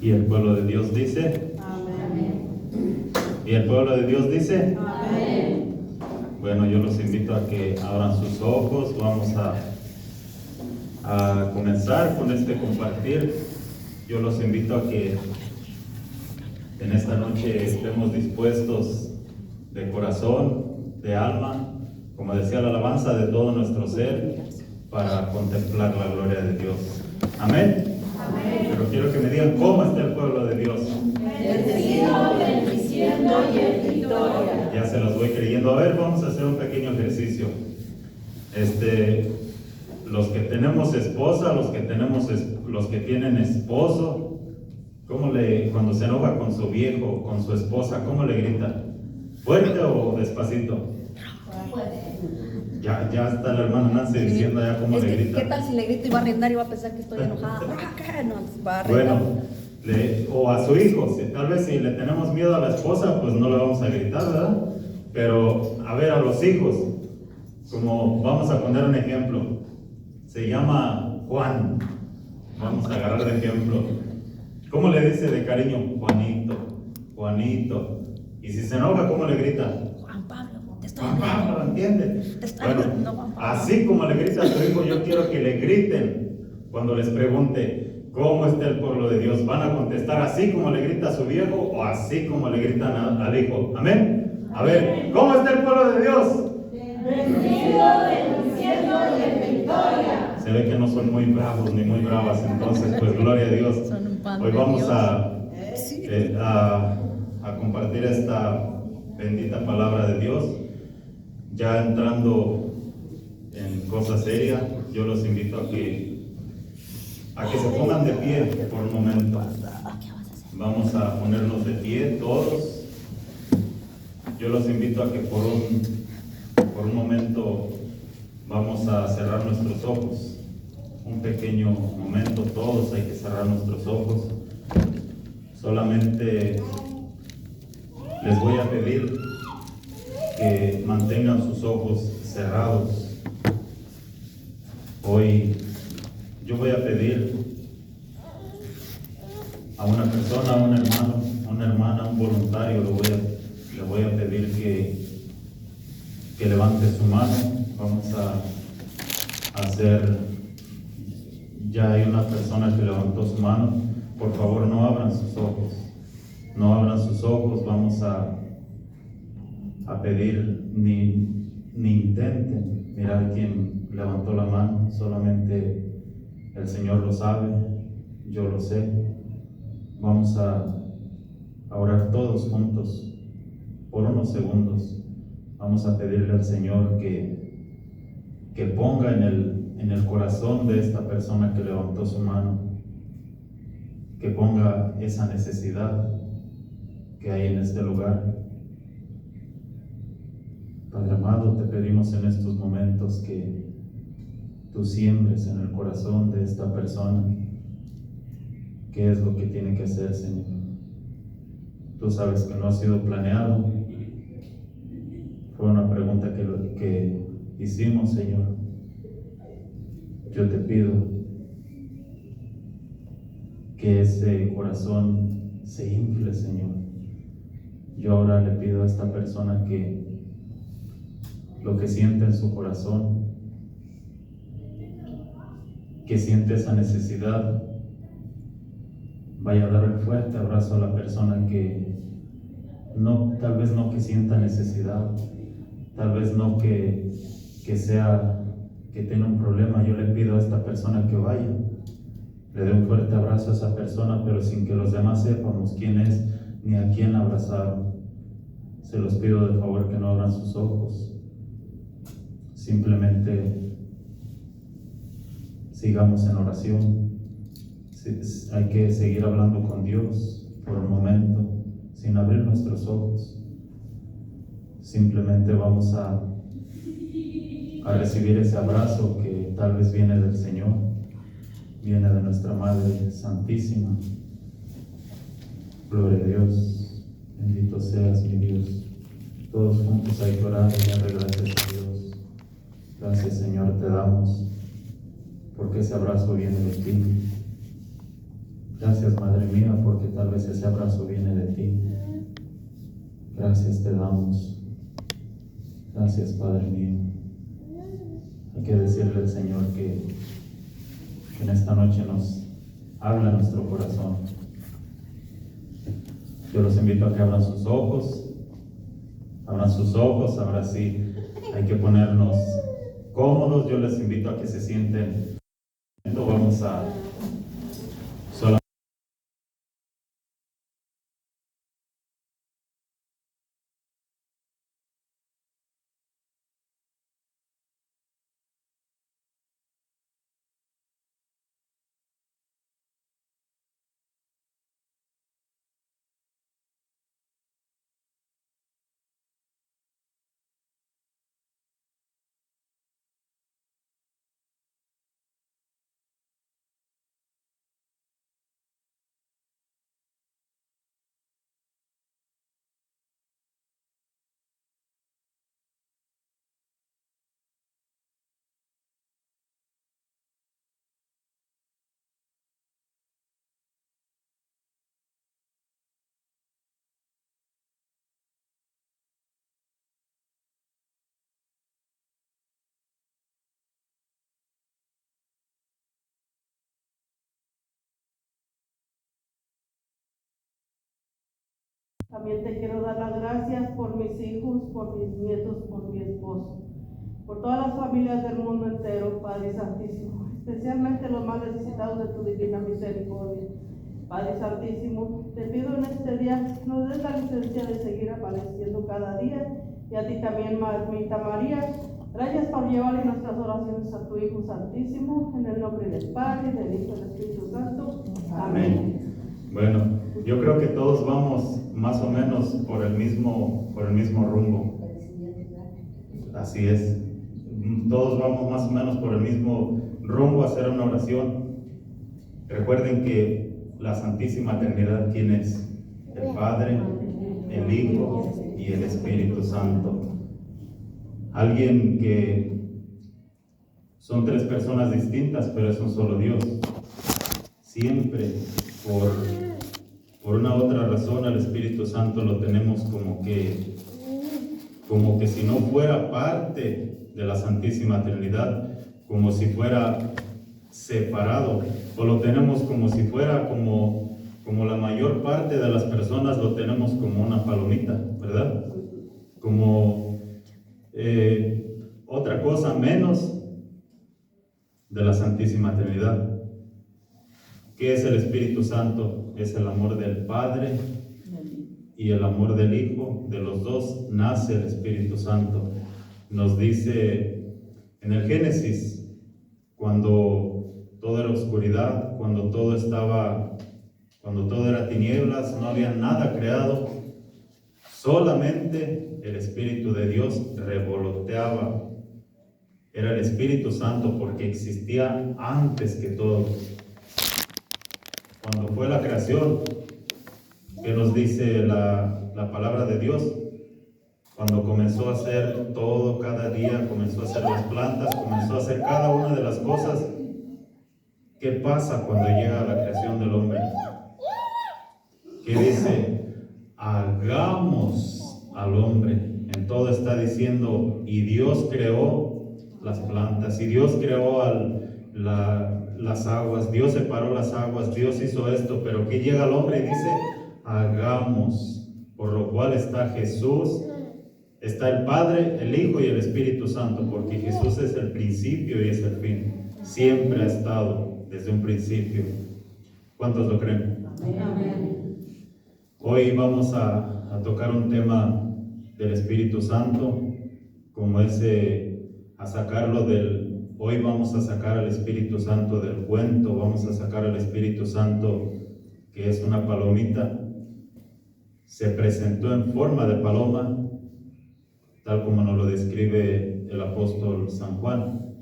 Y el pueblo de Dios dice, Amén. y el pueblo de Dios dice, Amén. bueno, yo los invito a que abran sus ojos. Vamos a comenzar con este compartir. Yo los invito a que en esta noche estemos dispuestos de corazón, de alma, como decía la alabanza, de todo nuestro ser, para contemplar la gloria de Dios. Amén. Amén. Pero quiero que me digan cómo está el pueblo de Dios. Bendecido, bendiciendo y en victoria. Ya se las voy creyendo. A ver, vamos a hacer un pequeño ejercicio. Los que tenemos esposa, los que tienen esposo, cuando se enoja con su viejo, con su esposa, ¿cómo le grita? ¿Fuerte o despacito? Ya está la hermana Nancy diciendo ya cómo le grita. ¿Qué tal si le grito y va a arrendar y va a pensar que estoy enojada? No, va a Bueno, arrendar. o a su hijo, tal vez si le tenemos miedo a la esposa, pues no le vamos a gritar, ¿verdad? Pero a ver, a los hijos, como vamos a poner un ejemplo, se llama Juan, vamos a agarrar de ejemplo. ¿Cómo le dice de cariño? Juanito, Juanito. Y si se enoja, ¿cómo le grita? Juan Pablo, te estoy Juan Pablo, ¿entiende? Te estoy Bueno, hablando, Juan Pablo. así como le grita a su hijo, yo quiero que le griten cuando les pregunte cómo está el pueblo de Dios. ¿Van a contestar así como le grita a su viejo o así como le gritan al hijo? Amén. A ver, ¿cómo está el pueblo de Dios? Bendecido, bendiciendo y en victoria. Se ve que no son muy bravos ni muy bravas, entonces pues gloria a Dios. Son un pan Hoy de vamos Dios. a compartir esta bendita palabra de Dios. Ya entrando en cosas serias, yo los invito a que se pongan de pie por un momento. Vamos a ponernos de pie todos. Yo los invito a que por un momento vamos a cerrar nuestros ojos. Un pequeño momento, todos hay que cerrar nuestros ojos. Solamente les voy a pedir que mantengan sus ojos cerrados. Hoy yo voy a pedir a una persona, a un hermano, a una hermana, a un voluntario, le voy a pedir que levante su mano. Vamos a hacer, ya hay una persona que levantó su mano. Por favor, no abran sus ojos. No abran sus ojos. Vamos a pedir, ni intenten mirar quién levantó la mano. Solamente el Señor lo sabe, yo lo sé. Vamos a orar todos juntos por unos segundos. Vamos a pedirle al Señor que ponga en el corazón de esta persona que levantó su mano, que ponga esa necesidad que hay en este lugar. Padre amado, te pedimos en estos momentos que tú siembres en el corazón de esta persona qué es lo que tiene que hacer, Señor. Tú sabes que no ha sido planeado, fue una pregunta que hicimos, Señor. Yo te pido que ese corazón se infle, Señor. Yo ahora le pido a esta persona que lo que siente en su corazón, que siente esa necesidad, vaya a dar un fuerte abrazo a la persona que tal vez no que sienta necesidad, tal vez no que tenga un problema. Yo le pido a esta persona que vaya, le dé un fuerte abrazo a esa persona, pero sin que los demás sepamos quién es ni a quién abrazaron. Se los pido de favor que no abran sus ojos. Simplemente sigamos en oración. Hay que seguir hablando con Dios por un momento, sin abrir nuestros ojos. Simplemente vamos a recibir ese abrazo que tal vez viene del Señor, viene de nuestra Madre Santísima. Gloria a Dios, bendito seas mi Dios. Todos juntos hay que orar y darle gracias a Dios. Gracias, Señor, te damos, porque ese abrazo viene de ti. Gracias, Madre mía, porque tal vez ese abrazo viene de ti. Gracias te damos. Gracias, Padre mío. Hay que decirle al Señor que en esta noche nos habla nuestro corazón. Yo los invito a que abran sus ojos. Abran sus ojos. Ahora sí, hay que ponernos cómodos. Yo les invito a que se sienten. Vamos a solamente. También te quiero dar las gracias por mis hijos, por mis nietos, por mi esposo, por todas las familias del mundo entero, Padre Santísimo, especialmente los más necesitados de tu divina misericordia. Padre Santísimo, te pido en este día nos des la licencia de seguir amaneciendo cada día, y a ti también, Mamita María. Gracias por llevarle nuestras oraciones a tu Hijo Santísimo, en el nombre del Padre, del Hijo y del Espíritu Santo. Amén. Bueno, yo creo que todos vamos más o menos por el mismo rumbo. Así es. Todos vamos más o menos por el mismo rumbo a hacer una oración. Recuerden que la Santísima Trinidad, ¿quién es? El Padre, el Hijo y el Espíritu Santo. Alguien que son tres personas distintas, pero es un solo Dios. Siempre por una otra razón al Espíritu Santo lo tenemos como que si no fuera parte de la Santísima Trinidad, como si fuera separado, o lo tenemos como si fuera como la mayor parte de las personas lo tenemos como una palomita, ¿verdad? Como otra cosa menos de la Santísima Trinidad. ¿Qué es el Espíritu Santo? Es el amor del Padre y el amor del Hijo. De los dos nace el Espíritu Santo. Nos dice en el Génesis, cuando todo era oscuridad, cuando todo era tinieblas, no había nada creado, solamente el Espíritu de Dios revoloteaba. Era el Espíritu Santo porque existía antes que todo. Cuando fue la creación, ¿qué nos dice la palabra de Dios? Cuando comenzó a hacer todo cada día, comenzó a hacer las plantas, comenzó a hacer cada una de las cosas. ¿Qué pasa cuando llega la creación del hombre? ¿Qué dice? Hagamos al hombre. En todo está diciendo, y Dios creó las plantas, y Dios creó las aguas, Dios separó las aguas, Dios hizo esto, pero que llega el hombre y dice, hagamos, por lo cual está Jesús, está el Padre, el Hijo y el Espíritu Santo, porque Jesús es el principio y es el fin, siempre ha estado desde un principio. ¿Cuántos lo creen? Amén. Hoy vamos a tocar un tema del Espíritu Santo, como hoy vamos a sacar al Espíritu Santo del cuento, vamos a sacar al Espíritu Santo que es una palomita. Se presentó en forma de paloma, tal como nos lo describe el apóstol San Juan.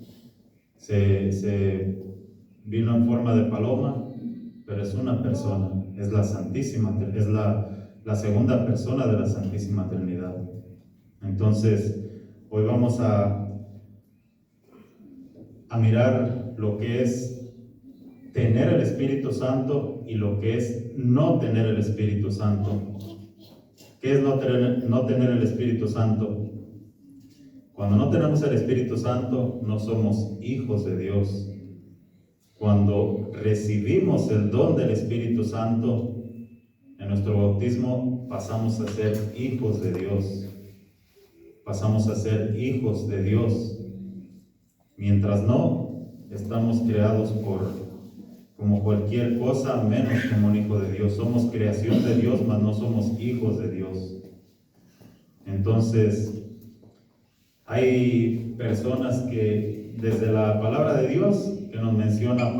Se vino en forma de paloma, pero es una persona, es la Santísima, es la segunda persona de la Santísima Trinidad. Entonces, hoy vamos a mirar lo que es tener el Espíritu Santo y lo que es no tener el Espíritu Santo. ¿Qué es no tener el Espíritu Santo? Cuando no tenemos el Espíritu Santo, no somos hijos de Dios. Cuando recibimos el don del Espíritu Santo, en nuestro bautismo pasamos a ser hijos de Dios. Pasamos a ser hijos de Dios. Mientras no, estamos creados como cualquier cosa, menos como un hijo de Dios. Somos creación de Dios, mas no somos hijos de Dios. Entonces, hay personas que desde la palabra de Dios, que nos menciona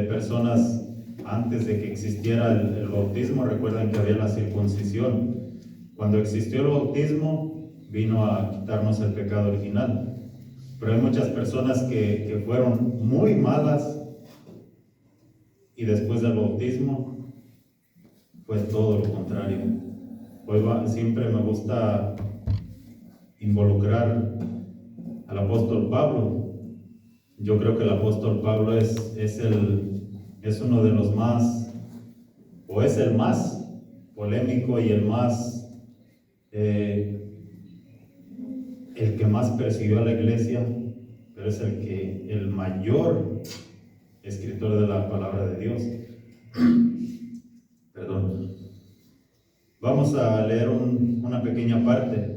personas antes de que existiera el bautismo, recuerden que había la circuncisión. Cuando existió el bautismo, vino a quitarnos el pecado original. Pero hay muchas personas que fueron muy malas y después del bautismo fue todo lo contrario. Siempre me gusta involucrar al apóstol Pablo. Yo creo que el apóstol Pablo es uno de los más, o es el más polémico y el que más persiguió a la iglesia, pero es el mayor escritor de la palabra de Dios. Perdón. Vamos a leer una pequeña parte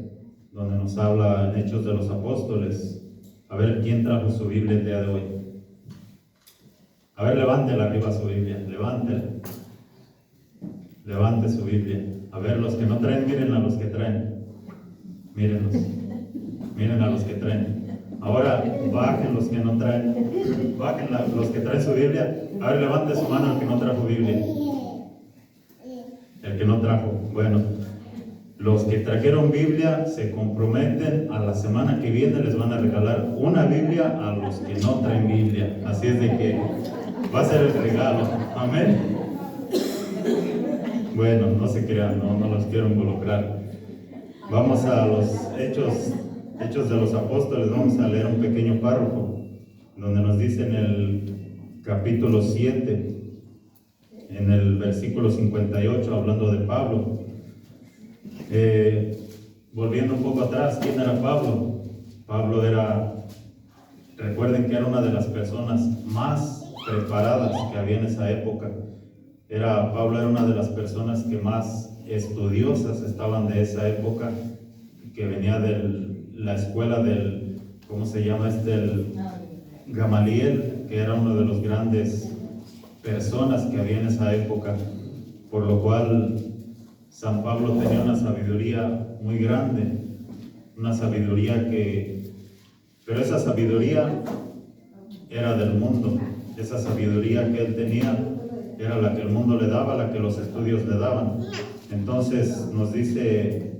donde nos habla en Hechos de los Apóstoles. A ver quién trajo su Biblia el día de hoy. A ver, levántela arriba su Biblia, levántela. Levante su Biblia. A ver, los que no traen, miren a los que traen. Mírenlos. Miren a los que traen. Ahora bajen los que no traen. Bajen los que traen su Biblia. A ver, levante su mano el que no trajo Biblia. El que no trajo. Bueno, los que trajeron Biblia se comprometen a la semana que viene les van a regalar una Biblia a los que no traen Biblia. Así es de que va a ser el regalo. Amén. Bueno, no se crean, no los quiero involucrar. Vamos a los Hechos de los Apóstoles. Vamos a leer un pequeño párrafo donde nos dice en el capítulo 7, en el versículo 58, hablando de Pablo. Volviendo un poco atrás, ¿quién era Pablo? Pablo recuerden que era una de las personas más preparadas que había en esa época. Pablo era una de las personas que más estudiosas estaban de esa época, que venía de la escuela ¿cómo se llama? El Gamaliel, que era uno de los grandes personas que había en esa época, por lo cual San Pablo tenía una sabiduría muy grande, una sabiduría pero esa sabiduría era del mundo. Esa sabiduría que él tenía era la que el mundo le daba, la que los estudios le daban. Entonces nos dice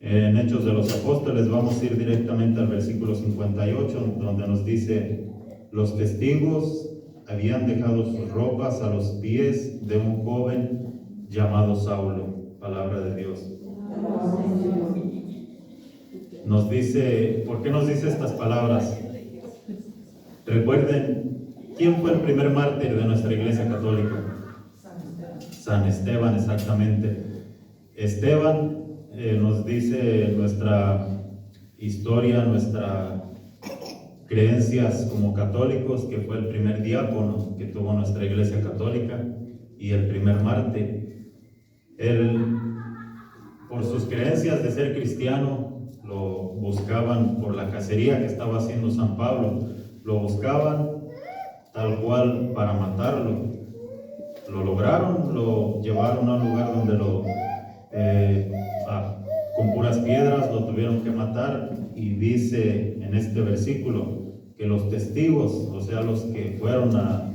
en Hechos de los Apóstoles, vamos a ir directamente al versículo 58, donde nos dice: los testigos habían dejado sus ropas a los pies de un joven llamado Saulo. Palabra de Dios. Nos dice, ¿por qué nos dice estas palabras? Recuerden, ¿quién fue el primer mártir de nuestra iglesia católica? San Esteban, exactamente. Esteban nos dice nuestra historia, nuestras creencias como católicos, que fue el primer diácono que tuvo nuestra iglesia católica y el primer mártir. Él, por sus creencias de ser cristiano, lo buscaban por la cacería que estaba haciendo San Pablo. Lo buscaban tal cual para matarlo. Lo lograron, lo llevaron a un lugar donde con puras piedras lo tuvieron que matar, y dice en este versículo que los testigos, o sea, los que fueron a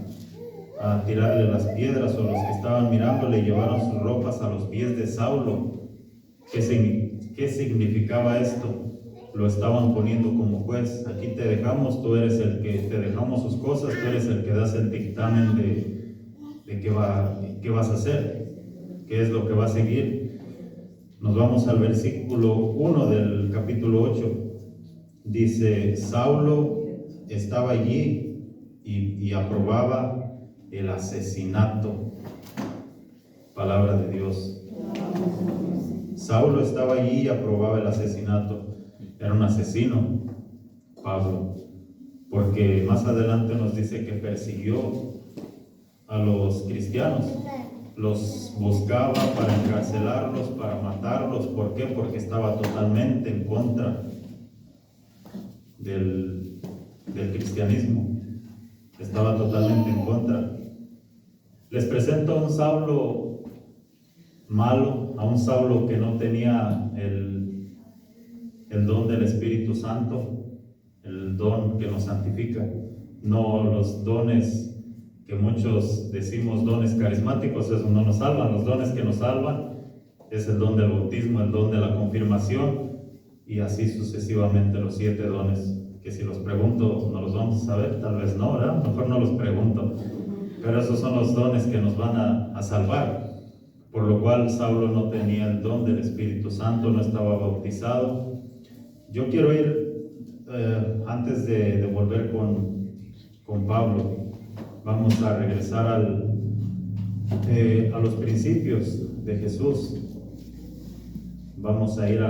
tirarle las piedras, o los que estaban mirando, le llevaron sus ropas a los pies de Saulo. ¿Qué significaba esto? Lo estaban poniendo como juez. Aquí te dejamos, tú eres el que te dejamos sus cosas, tú eres el que das el dictamen de qué vas a hacer, qué es lo que va a seguir. Nos vamos al versículo 1 del capítulo 8. Dice: Saulo estaba allí y aprobaba el asesinato. Palabra de Dios. Saulo estaba allí y aprobaba el asesinato. Era un asesino, Pablo, porque más adelante nos dice que persiguió a los cristianos, los buscaba para encarcelarlos, para matarlos. ¿Por qué? Porque estaba totalmente en contra del cristianismo, estaba totalmente en contra. Les presento a un Saulo malo, a un Saulo que no tenía el don del Espíritu Santo, el don que nos santifica, no los dones que muchos decimos dones carismáticos. Esos no nos salvan. Los dones que nos salvan es el don del bautismo, el don de la confirmación, y así sucesivamente los 7 dones, que si los pregunto no los vamos a saber, tal vez no, ¿verdad? Mejor no los pregunto, pero esos son los dones que nos van a salvar. Por lo cual Saulo no tenía el don del Espíritu Santo, no estaba bautizado. Yo quiero ir, antes de volver con Pablo, vamos a regresar a los principios de Jesús. Vamos a ir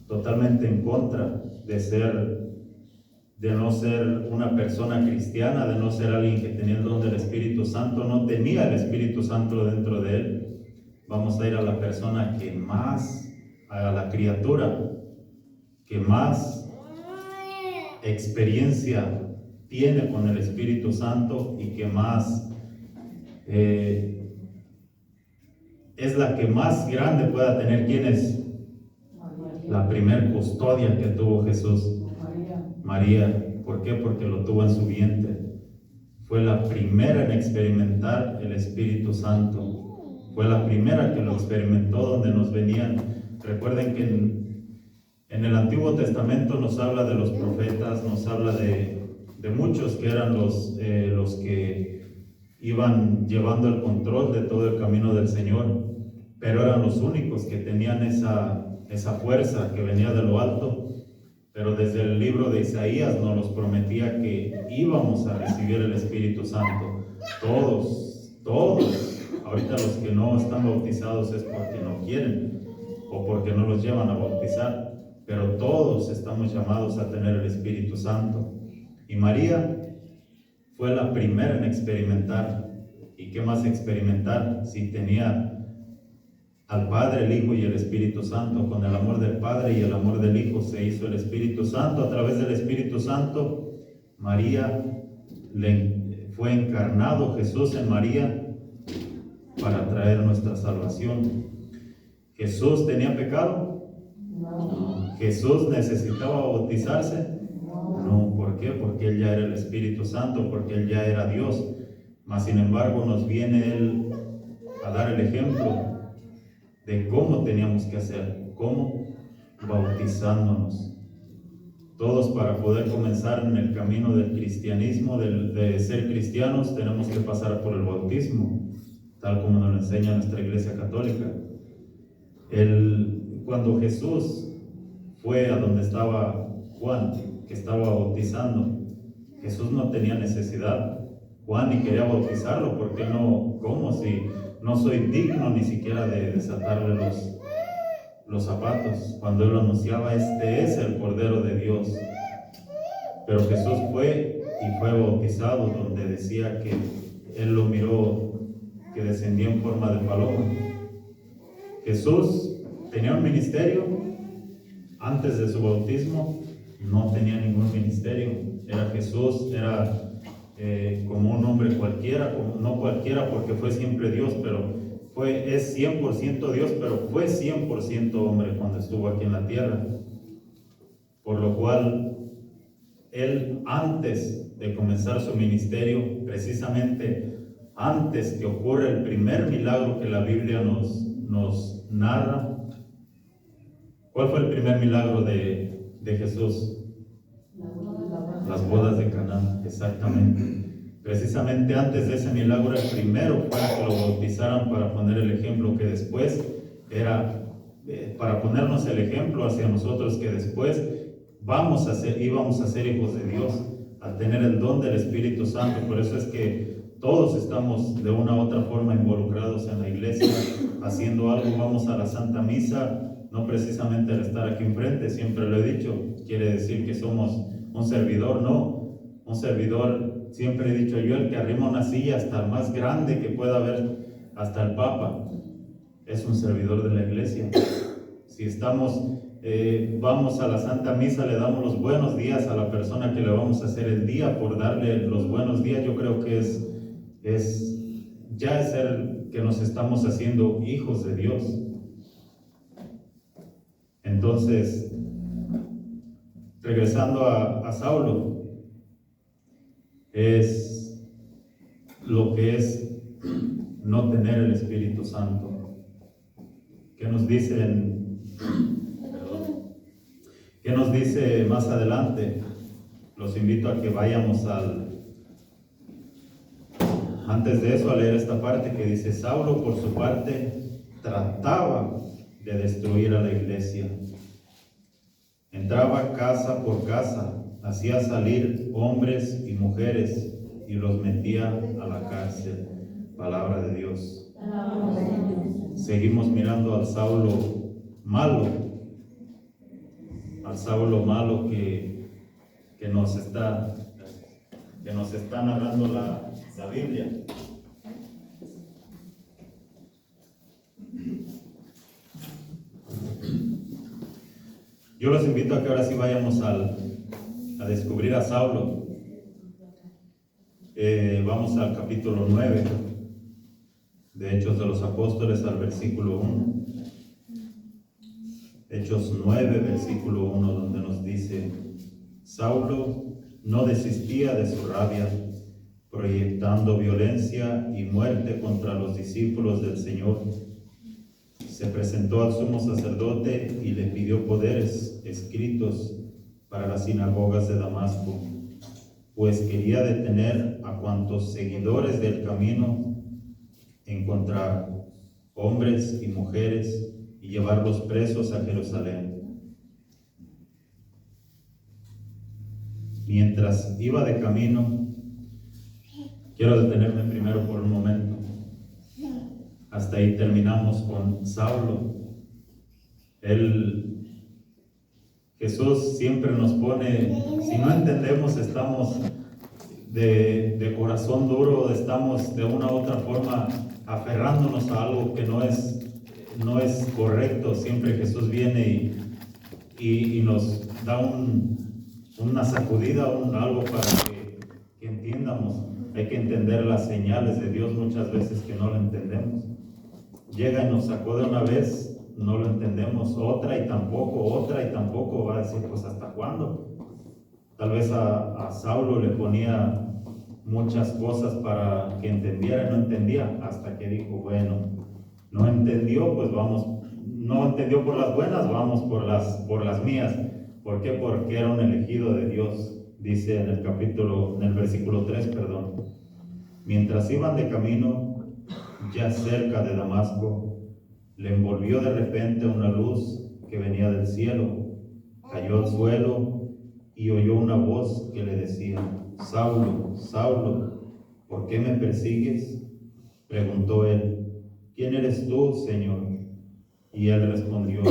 totalmente en contra de no ser una persona cristiana, de no ser alguien que tenía el don del Espíritu Santo, no tenía el Espíritu Santo dentro de él. Vamos a ir a la persona que más, a la criatura que más experiencia tiene con el Espíritu Santo y que más es la que más grande pueda tener. ¿Quién es? La primer custodia que tuvo Jesús. María. ¿Por qué? Porque lo tuvo en su vientre. Fue la primera en experimentar el Espíritu Santo. Fue la primera que lo experimentó, donde nos venían. Recuerden que en el Antiguo Testamento nos habla de los profetas, nos habla de muchos que eran los que iban llevando el control de todo el camino del Señor, pero eran los únicos que tenían esa fuerza que venía de lo alto. Pero desde el libro de Isaías nos los prometía que íbamos a recibir el Espíritu Santo. Todos. Ahorita los que no están bautizados es porque no quieren o porque no los llevan a bautizar, pero todos estamos llamados a tener el Espíritu Santo. Y María fue la primera en experimentar. ¿Y qué más experimentar si tenía al Padre, el Hijo y el Espíritu Santo? Con el amor del Padre y el amor del Hijo se hizo el Espíritu Santo. A través del Espíritu Santo, María fue encarnado Jesús en María para traer nuestra salvación. ¿Jesús tenía pecado? No. ¿Jesús necesitaba bautizarse? No. ¿Por qué? Porque Él ya era el Espíritu Santo, porque Él ya era Dios. Mas sin embargo nos viene Él a dar el ejemplo de cómo teníamos que hacer. ¿Cómo? Bautizándonos. Todos, para poder comenzar en el camino del cristianismo, de ser cristianos, tenemos que pasar por el bautismo, tal como nos lo enseña nuestra Iglesia Católica. Cuando Jesús fue a donde estaba Juan, que estaba bautizando, Jesús no tenía necesidad. Juan ni quería bautizarlo, porque no, ¿cómo? Si no soy digno ni siquiera de desatarle los zapatos. Cuando él lo anunciaba, este es el Cordero de Dios. Pero Jesús fue y fue bautizado, donde decía que él lo miró, que descendía en forma de paloma. Jesús tenía un ministerio. Antes de su bautismo no tenía ningún ministerio. Jesús era como un hombre cualquiera, no cualquiera porque fue siempre Dios, pero es 100% Dios, pero fue 100% hombre cuando estuvo aquí en la tierra. Por lo cual, él, antes de comenzar su ministerio, precisamente antes que ocurra el primer milagro que la Biblia nos narra. ¿Cuál fue el primer milagro de Jesús? Las bodas de Caná, exactamente. Precisamente antes de ese milagro, el primero fue que lo bautizaran para poner el ejemplo, que después era para ponernos el ejemplo hacia nosotros, que después íbamos a ser hijos de Dios, al tener el don del Espíritu Santo. Por eso es que todos estamos de una u otra forma involucrados en la iglesia, haciendo algo. Vamos a la Santa Misa, no precisamente al estar aquí enfrente, siempre lo he dicho, quiere decir que somos un servidor, no. Un servidor, siempre he dicho yo, el que arrima una silla hasta el más grande que pueda haber, hasta el Papa, es un servidor de la iglesia. Si vamos a la Santa Misa, le damos los buenos días a la persona que le vamos a hacer el día por darle los buenos días, yo creo que es el que nos estamos haciendo hijos de Dios. Entonces, regresando a Saulo, es lo que es no tener el Espíritu Santo. ¿Qué nos dice más adelante? Los invito a que vayamos antes de eso a leer esta parte que dice: Saulo por su parte trataba de destruir a la iglesia. Entraba casa por casa, hacía salir hombres y mujeres y los metía a la cárcel. Palabra de Dios. Seguimos mirando al Saulo malo, que nos está narrando la Biblia. Yo los invito a que ahora sí vayamos a descubrir a Saulo. Vamos al capítulo 9 de Hechos de los Apóstoles, al versículo 1. Hechos 9, versículo 1, donde nos dice: Saulo no desistía de su rabia, proyectando violencia y muerte contra los discípulos del Señor. Se presentó al sumo sacerdote y le pidió poderes escritos para las sinagogas de Damasco, pues quería detener a cuantos seguidores del camino encontrar, hombres y mujeres, y llevarlos presos a Jerusalén. Mientras iba de camino, quiero detenerme primero por un momento. Hasta ahí terminamos con Saulo. Jesús siempre nos pone, si no entendemos, estamos de corazón duro, estamos de una u otra forma aferrándonos a algo que no es correcto. Siempre Jesús viene y nos da una sacudida, algo para que entiendamos. Hay que entender las señales de Dios muchas veces que no lo entendemos. Llega y nos sacó de una vez, no lo entendemos, otra y tampoco, va a decir, pues ¿hasta cuándo? Tal vez a Saulo le ponía muchas cosas para que entendiera y no entendía, hasta que dijo, bueno, no entendió, pues vamos, no entendió por las buenas, vamos por las mías. ¿Por qué? Porque era un elegido de Dios. Dice en el versículo 3, mientras iban de camino, ya cerca de Damasco, le envolvió de repente una luz que venía del cielo. Cayó al suelo y oyó una voz que le decía: Saulo, Saulo, ¿por qué me persigues? Preguntó él: ¿quién eres tú, Señor? Y él respondió: